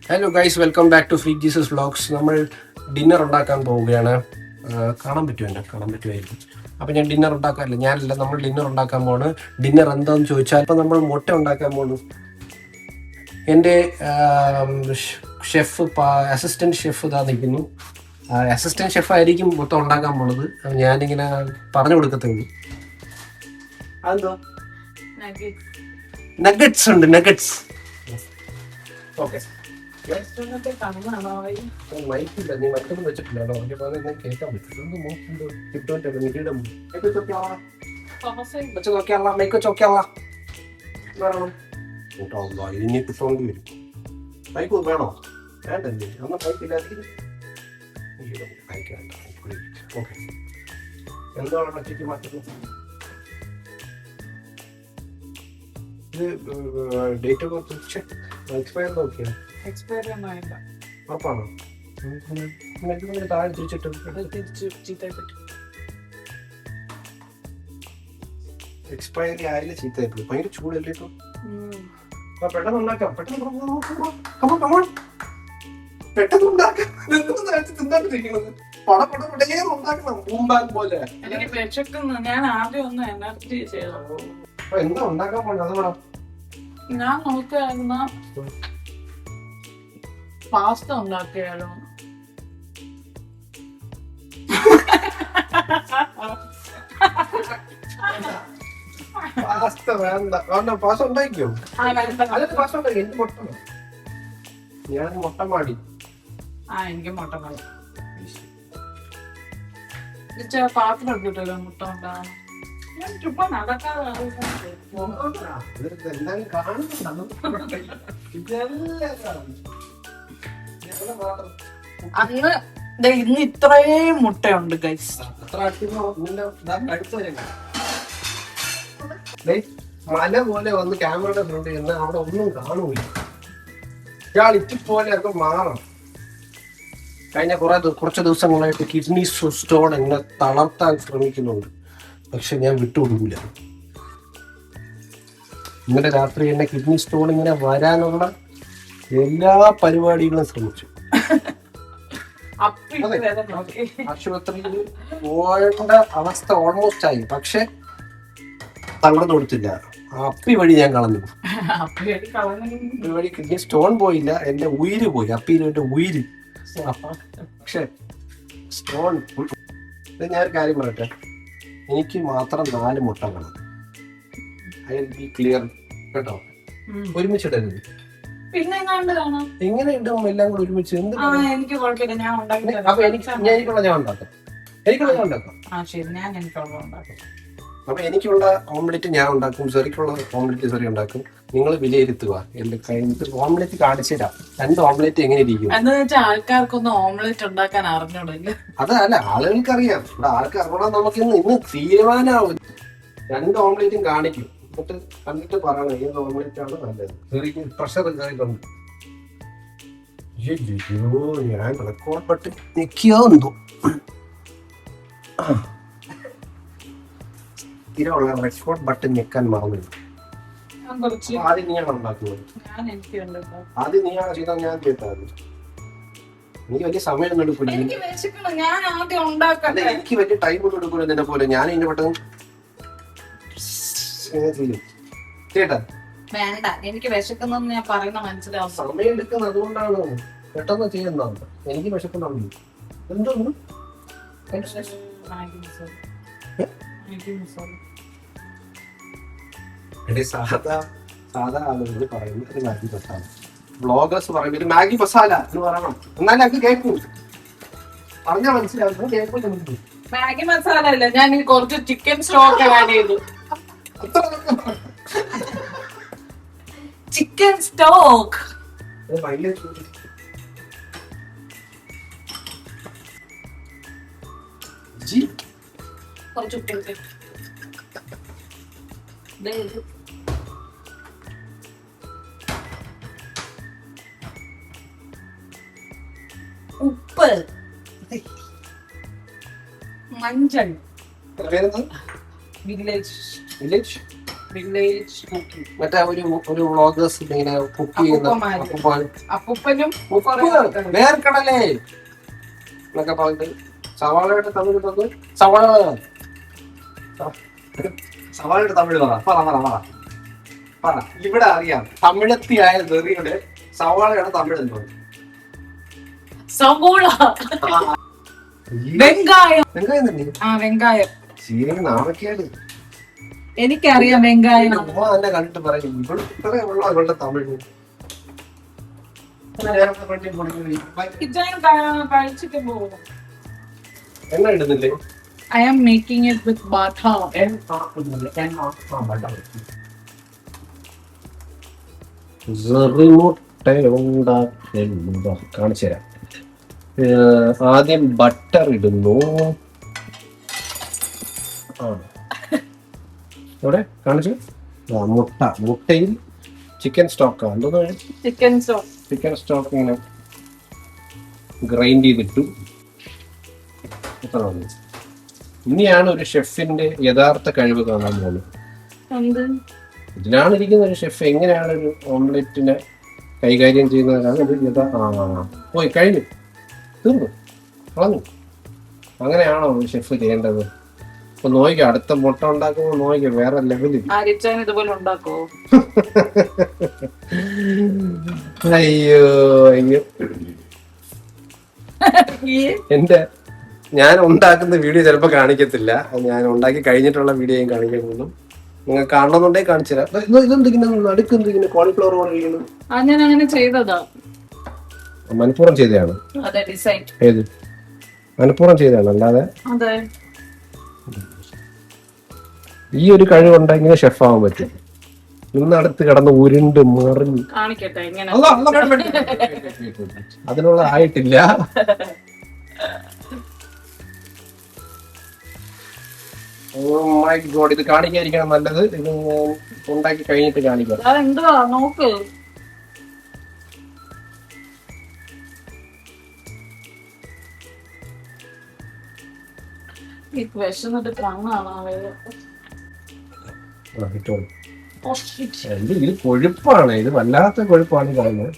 Hello guys, welcome back to free Jesus vlogs. നമ്മൾ dinner ഉണ്ടാക്കാൻ പോവുകയാണ്. കാണാൻ പറ്റുമായിരിക്കും. അപ്പം ഞാൻ ഡിന്നർ ഉണ്ടാക്കാറില്ല, നമ്മൾ ഡിന്നർ ഉണ്ടാക്കാൻ പോണ്. ഡിന്നർ എന്താണെന്ന് ചോദിച്ചാൽ ഇപ്പം നമ്മൾ മുട്ട ഉണ്ടാക്കാൻ പോണു. എൻ്റെ ഷെഫ് അസിസ്റ്റന്റ് ഷെഫ് ഇതാ നിൽക്കുന്നു. അസിസ്റ്റന്റ് ഷെഫ് ആയിരിക്കും മൊത്തം ഉണ്ടാക്കാൻ പോണത്. ഞാനിങ്ങനെ പറഞ്ഞു കൊടുക്കത്തേ ഉള്ളൂ. അതെന്തോ നഗറ്റ്സ് ഉണ്ട്, നഗറ്റ്സ്. ഓക്കെ, മൈക്കില്ല, നീ മറ്റൊന്നും വെച്ചിട്ടില്ല. കേൾക്കാൻ പറ്റും. മൈക്ക് ചോക്കിയാളാ ഇനി കിട്ടോണ്ടി വരും. മൈക്ക് വേണോ? വേണ്ടല്ലേ, അന്ന് മൈക്കില്ലാതെ. ഓക്കെ, എന്താണ് മറ്റേക്ക് മാറ്റുന്നത്? ഇത് ഡേറ്റ് ഒക്കെ എക്സ്പയർ നോക്കിയാണ്. ഉറപ്പാണോ? താഴെ തിരിച്ചിട്ട് എക്സ്പയറി ആയില്ല, ചീത്തയായി. ഭയങ്കര ചൂടല്ലേ ഇപ്പൊ. പെട്ടെന്ന് ഉണ്ടാക്കാം, പെട്ടെന്ന് ഉണ്ടാക്കിയിരിക്കുന്നത് ഉണ്ടാക്കണം. ബൂംബാങ് പോലെ ഞാൻ ആദ്യം ഒന്ന് എനർജി ചെയ്തു. എന്താ ഉണ്ടാക്കാൻ പോണത്? അത് വേണം. ഞാൻ നോക്കിയായിരുന്ന പാസ്ത ഉണ്ടാക്കിയാലോ? പാസ്ത വേണ്ട. പാസ്ത ഉണ്ടാക്കിയോ? പാസ്ത ഉണ്ടാക്കി. എനിക്ക് മുട്ട, ഞാൻ മുട്ട മാടി. എനിക്ക് മുട്ട മതി. പാത്രം എടുത്തിട്ടല്ലോ മുട്ട ഉണ്ടാകാൻ. അന്ന് ഇന്ന് ഇത്രയും മുട്ടയുണ്ട് ഗൈസ്. മല പോലെ വന്ന് ക്യാമറയുടെ ഫ്രണ്ട് ചെന്ന് അവിടെ ഒന്നും കാണൂല. ഇയാൾ ഇറ്റിപ്പോലെ ഒക്കെ മാറണം. കഴിഞ്ഞ കുറച്ച് ദിവസങ്ങളായിട്ട് കിഡ്നി സ്റ്റോൺ എന്നെ തളർത്താൻ ശ്രമിക്കുന്നുണ്ട്. പക്ഷെ ഞാൻ വിട്ടുകൊടുക്കില്ല. ഇന്നലെ രാത്രി എന്നെ കിഡ്നി സ്റ്റോൺ ഇങ്ങനെ വരാനുള്ള എല്ലാ പരിപാടികളും ശ്രമിച്ചു. ആശുപത്രിയിൽ പോകേണ്ട അവസ്ഥ ഓൾമോസ്റ്റ് ആയി. പക്ഷെ തളർന്നു കൊടുത്തില്ല. അപ്പി വഴി ഞാൻ കളഞ്ഞു. അപ്പി വഴി കിഡ്നി സ്റ്റോൺ പോയില്ല, എന്റെ ഉയിര് പോയി. അപ്പിയിൽ എന്റെ ഉയിര്. പക്ഷെ സ്റ്റോൺ. ഞാനൊരു കാര്യം പറയട്ടെ, എനിക്ക് മാത്രം 4 മുട്ട വേണം. ഐ വിൽ ബി ക്ലിയർ കേട്ടോ. ഒരുമിച്ചിടരുത്. പിന്നെ എങ്ങനെ ഇടും എല്ലാം കൂടെ ഒരുമിച്ച്? എനിക്ക് കുഴപ്പമില്ല, ഞാൻ ഉണ്ടാക്കി. അപ്പൊ എനിക്കുള്ള ഞാൻ ഉണ്ടാക്കാം. അപ്പൊ എനിക്കുള്ള ഓംലെറ്റ് ഞാൻ ഉണ്ടാക്കും, സെറിക്കുള്ള ഓംലെറ്റ് സെറി ഉണ്ടാക്കും. നിങ്ങൾ വിലയിരുത്തുക. എന്റെ കഴിഞ്ഞിട്ട് ഓംലെറ്റ് കാണിച്ചു തരാം. 2 ഓംലെറ്റ് എങ്ങനെ ഇരിക്കും എന്താ വെച്ചാൽ ആൾക്കാർക്കൊന്നും ഓംലെറ്റ് ഉണ്ടാക്കാൻ അറിഞ്ഞൂടല്ലോ. അതല്ല, ആളുകൾക്ക് അറിയാം. ഇവിടെ ആൾക്ക് അറിയണം. നമുക്ക് ഇന്ന് തീരുമാനമാവും. 2 ഓംലെറ്റും കാണിക്കും. എന്നിട്ട് കണ്ടിട്ട് പറയണം ഏത് ഓംലെറ്റ് ആണ് നല്ലത്. സെറിക്ക് പ്രഷർ കയറിയിട്ടുണ്ട്. ഞാൻ റെക്കോർഡ് ബട്ടൺ ഞെക്കിയോ എന്തോ. സ്ഥിരമുള്ള റെക്കോർഡ് ബട്ടൺ ഞെക്കാൻ മറന്നില്ല. ആദ്യം നീയാണ് ഉണ്ടാക്കുന്നത്. ആദ്യം നീയാണ് ചെയ്താൽ ഞാൻ കേട്ടായിരുന്നു. എനിക്ക് വലിയ സമയം എടുക്കില്ല. എനിക്ക് വലിയ ടൈം ഒന്നും എടുക്കില്ല നിന്നെ പോലെ. ഞാൻ ഇതിന്റെ പെട്ടെന്ന് ചെയ്യും കേട്ടാ. വേണ്ട, എനിക്ക് വിശക്കുന്ന ഞാൻ പറയുന്ന മനസ്സിലാവും. സമയം എടുക്കുന്നത് അതുകൊണ്ടാണ്. പെട്ടെന്ന് ചെയ്യുന്നതാണ്. എനിക്ക് വിശക്കുന്നുണ്ട്. എന്തോന്നു സാധാ ആളുകൾ പറയുന്നത് മാഗി മസാല. ബ്ലോഗേഴ്സ് പറയുന്നത് മാഗി മസാല എന്ന് പറയണം. എന്നാലും അത് കേൾക്കും. പറഞ്ഞാൽ മനസ്സിലാവും. കേൾക്കും. മാഗി മസാല അല്ല, ഞാൻ കുറച്ച് ചിക്കൻ സ്റ്റോക്ക് ആഡ് ചെയ്തു. ചിക്കൻ സ്റ്റോക്ക് കുറച്ച് ഉപ്പ്, മഞ്ഞൾ, പേരെന്താ? വില്ലേജ്. Village village cooking. മറ്റേ ഒരു വ്ളോഗേഴ്സ് ഇങ്ങനെ കുക്ക് ചെയ്യുന്ന അപ്പൂപ്പനും വേർക്കടലേ എന്നൊക്കെ പറഞ്ഞിട്ട് സവാളയുടെ തമിഴ് തന്നു. സവാളയുടെ തമിഴ് പറ. ഇവിടെ അറിയാം തമിഴത്തിയായ ദറിയുടെ സവാളയുടെ തമിഴ് എന്തോ സവോള. വെങ്കായം. വെങ്കായം തന്നെ. വെങ്കായം. നാമക്കേട്. എനിക്കറിയാം വെങ്കായം. ഉമ്മ തന്നെ കണ്ടിട്ട് പറയും ഇവിടെ ഇത്രയും ഉള്ള ഇവളുടെ തമിഴ്. കഴിച്ചിട്ട് പോകും. എണ്ണ ഇടുന്നില്ലേ? I am making it with butter. കാണിച്ചു തരാം. ആദ്യം ബട്ടർ ഇടുന്നു. ഇവിടെ കാണിച്ചു. മുട്ടയിൽ ചിക്കൻ സ്റ്റോക്ക് ചിക്കൻ സ്റ്റോക്ക് ഇങ്ങനെ ഗ്രൈൻഡ് ചെയ്തിട്ടു. ഇനിയാണ് ഒരു ഷെഫിന്റെ യഥാർത്ഥ കഴിവ് കാണാൻ പോകുന്നത്. ഇതിലാണ് ഇരിക്കുന്ന ഒരു ഷെഫ് എങ്ങനെയാണ് ഒരു ഓംലെറ്റിനെ കൈകാര്യം ചെയ്യുന്നതിനാണ് ഇത്. പോയി കഴിഞ്ഞു, തീർന്നു, കളഞ്ഞു. അങ്ങനെയാണോ ഒരു ഷെഫ് ചെയ്യേണ്ടത്? അപ്പൊ നോക്കിക്കോ, അടുത്ത മുട്ട ഉണ്ടാക്കുമ്പോൾ നോക്കിക്കോ, വേറെ ലെവലിൽ. അയ്യോ ഞാൻ ഉണ്ടാക്കുന്ന വീഡിയോ ചിലപ്പോ കാണിക്കത്തില്ല. ഞാൻ ഉണ്ടാക്കി കഴിഞ്ഞിട്ടുള്ള വീഡിയോയും കാണിക്കുന്നു. നിങ്ങൾ കാണണമെന്നുണ്ടെങ്കിൽ കാണിച്ചു തരാം. ഇതെന്തിങ്ങനെ അടുക്കെന്തിങ്ങനെ കോളിഫ്ലവർ പോലെ ഇരിക്കുന്നു? മനഃപൂർവ്വം ചെയ്തതാണ്. ഏത് മനഃപൂർവ്വം ചെയ്തതാണ്, അല്ലാതെ ഈ ഒരു കഴിവുണ്ടെങ്കിൽ ഷെഫ് ആവാൻ പറ്റും. നിന്നടുത്ത് കിടന്ന് ഉരുണ്ട് മറിഞ്ഞ് അതിനുള്ള ആയിട്ടില്ല. ഇത് കാണിക്കാതിരിക്കണം നല്ലത്. ഇത് ഉണ്ടാക്കി കഴിഞ്ഞിട്ട് കാണിക്കാം. നോക്ക്, ഇത് കൊഴുപ്പാണ്, ഇത് വല്ലാത്ത കൊഴുപ്പാണ് കാണുന്നത്.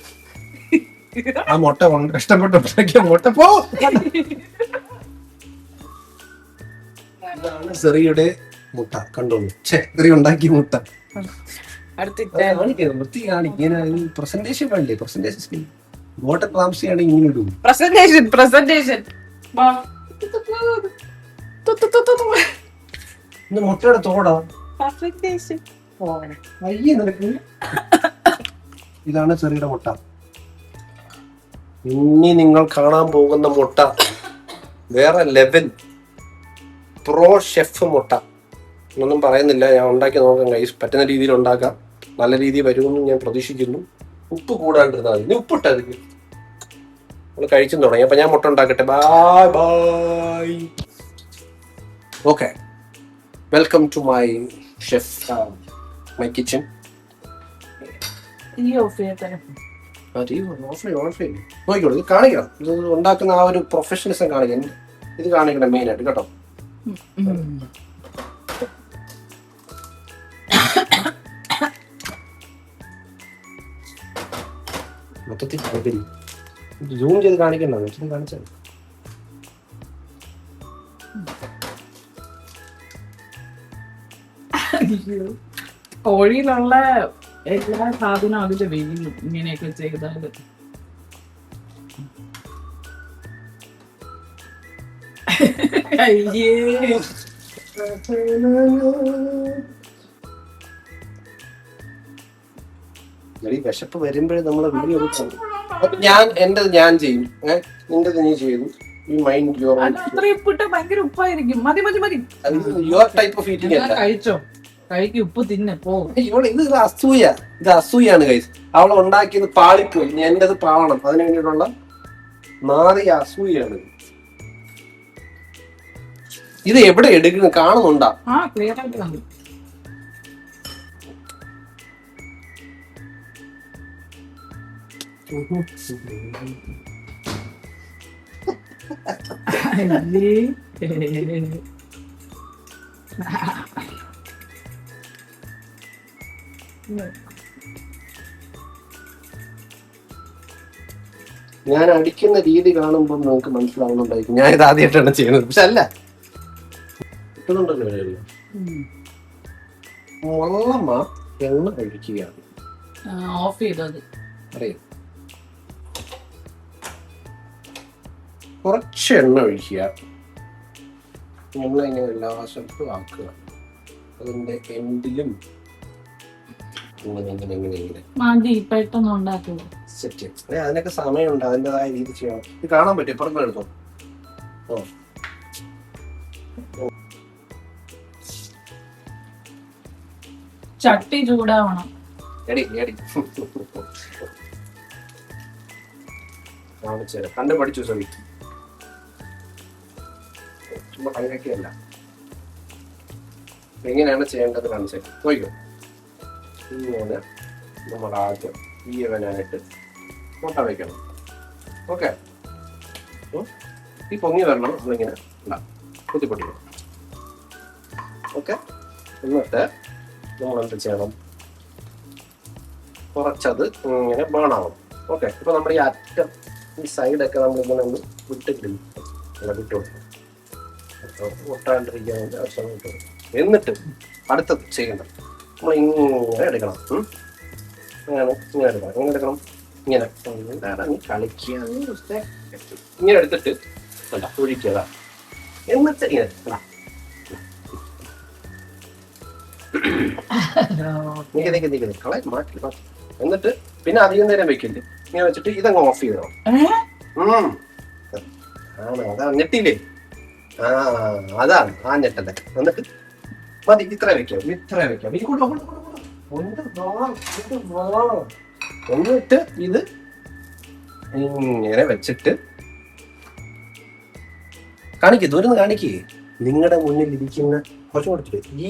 ആ മുട്ട കഷ്ടപ്പെട്ട് ഉണ്ടാക്കിയ മുട്ട പോ. ഇതാണ് സെറിയുടെ മുട്ട, കണ്ടോളൂ. സെറി ഉണ്ടാക്കിയ മുട്ട. വൃത്തി കാണിക്കാൻ പ്രസന്റേഷൻ വേണ്ടേ? പ്രസന്റേഷൻ വോട്ടർ താമസിയാണ് ഇങ്ങനെ ഇടും. പ്രസന്റേഷൻ മുട്ടയുടെ തോടാ. അയ്യേ നിനക്ക്. ഇതാണ് ചെറിയുടെ മുട്ട. ഇനി നിങ്ങൾ കാണാൻ പോകുന്ന മുട്ട വേറെ ലെവൽ പ്രോ ഷെഫ് മുട്ട. ഒന്നും പറയുന്നില്ല, ഞാൻ ഉണ്ടാക്കി നോക്കാം ഗൈസ്. പറ്റുന്ന രീതിയിൽ ഉണ്ടാക്കാം, നല്ല രീതിയിൽ വരുമെന്ന് ഞാൻ പ്രതീക്ഷിക്കുന്നു. ഉപ്പ് കൂടാണ്ടിരുന്നാൽ മതി. ഉപ്പിട്ടത് നമ്മൾ കഴിച്ചു തുടങ്ങി. അപ്പൊ ഞാൻ മുട്ട ഉണ്ടാക്കട്ടെ. Bye bye. Okay, welcome to my chef, my kitchen. നോക്കിക്കോളൂ, ഇത് കാണിക്കണം. ഇത് ഉണ്ടാക്കുന്ന ആ ഒരു പ്രൊഫഷണലിസം കാണിക്കണം. ഇത് കാണിക്കണം മെയിൻ ആയിട്ട്, കേട്ടോ. മൊത്തത്തിൽ സൂം ചെയ്ത് കാണിക്കണ്ട, മൊത്തത്തിൽ കാണിച്ചാൽ കോഴിയിലുള്ള എല്ലാ സാധനവും അതിന്റെ വെയിലും ഇങ്ങനെയൊക്കെ ചെയ്താല്. അയ്യേ, വിശപ്പ് വരുമ്പോഴേ നമ്മളെ വീഡിയോ. ഞാൻ എന്റേത് ഞാൻ ചെയ്യും, നിന്റേത് നീ ചെയ്തു. You mind your own. ഭയങ്കര ഉപ്പായിരിക്കും. മതി മതി മതി. Your type of eating. കഴിച്ചോ, കഴിക്ക്, ഉപ്പ് തിന്നെ പോ. ഇത് അസൂയ, ഇത് അസൂയാണ് ഗൈസ്. അവളെ ഉണ്ടാക്കിയത് പാളിപ്പോയി, എന്റേത് പാവണം. അതിന് വേണ്ടിയിട്ടുള്ള നാറിയ അസൂയാണ്. ഇത് എവിടെ എടുക്കുന്നു കാണുന്നുണ്ടാ? ക്ലിയർ ആയിട്ട് കാണും. ഞാൻ അടിക്കുന്ന രീതി കാണുമ്പോൾ നമുക്ക് മനസ്സിലാവുന്നുണ്ടായിരിക്കും ഞാൻ ഇത് ആദ്യമായിട്ടാണ് ചെയ്യുന്നത്. പക്ഷെ അല്ല, കിട്ടുന്നുണ്ടല്ലോ. മുള്ളമ്മ എണ്ണ ഒഴിക്കുകയാണ്. ഓഫ് ചെയ്തത് അറിയാം. കുറച്ച് എണ്ണ ഒഴിക്കുക. എണ്ണ ഇങ്ങനെ എല്ലാ സ്ഥലത്തും ആക്കുക. അതിന്റെ എൻഡിലും ഇങ്ങനെ ഇങ്ങനെ ഇങ്ങനെ ഇങ്ങനെ മതി. പെട്ടെന്ന് ഉണ്ടാക്കുക. സെറ്റ്. അതിനൊക്കെ സമയമുണ്ട്, അതിൻ്റെതായ രീതി ചെയ്യണം. ഇത് കാണാൻ പറ്റും. പുറമെ എടുത്തോ. ഓ ചട്ടി ചൂടാവണം. എടി എടി കാണിച്ചു തരാം. കണ്ടു പഠിച്ചു സവി. ചുമ്മാ കൈവയ്ക്കല്ല, എങ്ങനെയാണ് ചെയ്യേണ്ടത് കാണിച്ചു തരാം. നോക്കിക്കോ. ഇങ്ങനെ നമ്മൾ ആദ്യം ഈവനായിട്ട് മുട്ട വയ്ക്കണം. ഓക്കെ, ഈ പൊങ്ങി വരണം. നമ്മളിങ്ങനെ കുത്തിപ്പൊട്ടിക്കണം. ഓക്കെ, എന്നിട്ട് നമ്മൾ എന്ത് ചെയ്യണം? കുറച്ചത് ഇങ്ങനെ ബേണാവണം. ഓക്കെ, ഇപ്പൊ നമ്മുടെ ഈ അറ്റം, ഈ സൈഡൊക്കെ നമ്മളിങ്ങനെ ഒന്ന് വിട്ടിട്ടില്ല, വിട്ടു കൊടുക്കണം. ഒട്ടാണ്ടിരിക്കാൻ വേണ്ടി ആവശ്യം വിട്ടു കൊടുക്കണം. എന്നിട്ട് അടുത്തത് ചെയ്യണം, നമ്മൾ ഇങ്ങനെ എടുക്കണം. ഇങ്ങനെ എടുക്കണം. ഇങ്ങനെ എടുക്കണം. ഇങ്ങനെ കളിക്കുക. ഇങ്ങനെ എടുത്തിട്ട് അല്ല ഒഴിക്കുക. എന്നിട്ട് ഇങ്ങനെ മാറ്റി. എന്നിട്ട് പിന്നെ അധികം നേരം വെക്കില്ലേ, ഇങ്ങനെ വെച്ചിട്ട് ഇതങ്ങ് ഓഫ് ചെയ്യണം. അതാ ഞെട്ടിയില്ലേ? അതാണ് ആ ഞെട്ടല്ലേ. എന്നിട്ട് മതി, ഇത്ര വെക്കാം. എന്നിട്ട് ഇത് ഇങ്ങനെ വെച്ചിട്ട് കാണിക്കേ, ദൂരം കാണിക്കേ. നിങ്ങളുടെ മുന്നിൽ ഇരിക്കുന്ന കുറച്ചും കൊടുത്തിട്ട് ഈ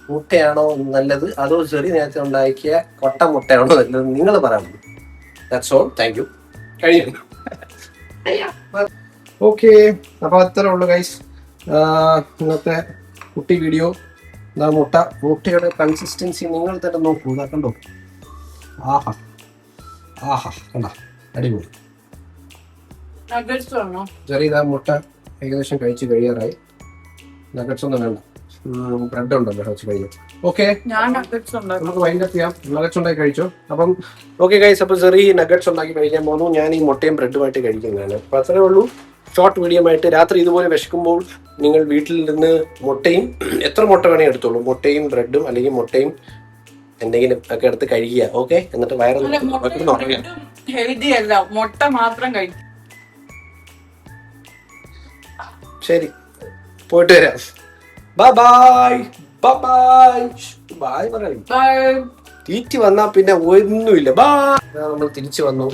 മുട്ടയാണോ നല്ലത് അതോ ചെറിയ നേരത്തെ ഉണ്ടാക്കിയ കൊട്ട മുട്ടയാണോ നല്ലത് നിങ്ങൾ പറയണം. That's all. Thank you. കഴിഞ്ഞു. ഓക്കെ, അപ്പൊ അത്രേ ഉള്ളു ഗൈസ് ഇന്നത്തെ കുട്ടി വീഡിയോ. മുട്ടയുടെ കൺസിസ്റ്റൻസി നിങ്ങൾ തന്നെ നോക്കൂ. ഇതാ കണ്ടോ? ആഹാ ആഹാ, കണ്ട അടിപൊളി. ചെറിയ മുട്ട ഏകദേശം കഴിച്ച് കഴിയാറായി. നഗറ്റ്സ് ഒന്നും വേണ്ട, ബ്രെഡ് ഉണ്ടല്ലോ വെച്ച് കഴിഞ്ഞു. ഓക്കെ, നമുക്ക് വൈൻഡ് അപ്പ് ചെയ്യാം. നഗറ്റ്സ് ഉണ്ടാക്കി കഴിച്ചു. അപ്പം ഓക്കെ ഗൈസ്, അപ്പോൾ ചെറിയ നഗറ്റ്സ് ഉണ്ടാക്കി കഴിക്കാൻ പോകുന്നു. ഞാൻ ഈ മുട്ടയും ബ്രെഡുമായിട്ട് കഴിക്കുന്നതാണ്. അപ്പോൾ അത്രേ ഉള്ളൂ. ഷോർട്ട് വീഡിയോ ആയിട്ട് രാത്രി ഇതുപോലെ വിശക്കുമ്പോൾ നിങ്ങൾ വീട്ടിൽ നിന്ന് മുട്ടയും, എത്ര മുട്ട വേണേ എടുത്തോളൂ, മുട്ടയും ബ്രെഡും അല്ലെങ്കിൽ മുട്ടയും എന്തെങ്കിലും ഒക്കെ എടുത്ത് കഴിക്കുക. ഓക്കെ, എന്നിട്ട് വയറ് ഹെൽത്തി അല്ല, മുട്ട മാത്രം കഴിക്കും. ശരി, പോയിട്ട് വരാം. ബൈ ബൈ ബൈ ബൈ പറയും. തീറ്റി വന്നാ പിന്നെ ഒന്നുമില്ല. ബൈ. നമ്മൾ തിരിച്ചു വന്നു.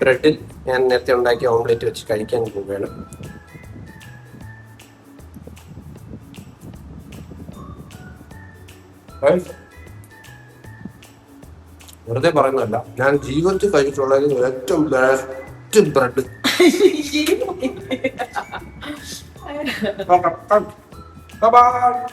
ബ്രെഡിൽ ഞാൻ നേരത്തെ ഉണ്ടാക്കിയ ഓംലെറ്റ് വെച്ച് കഴിക്കാൻ പോവുകയാണ്. വെറുതെ പറയുന്നതല്ല, ഞാൻ ജീവിതത്തിൽ കഴിച്ചിട്ടുള്ളതിൽ ഏറ്റവും ബെസ്റ്റ് ബ്രെഡ്. Bye bye.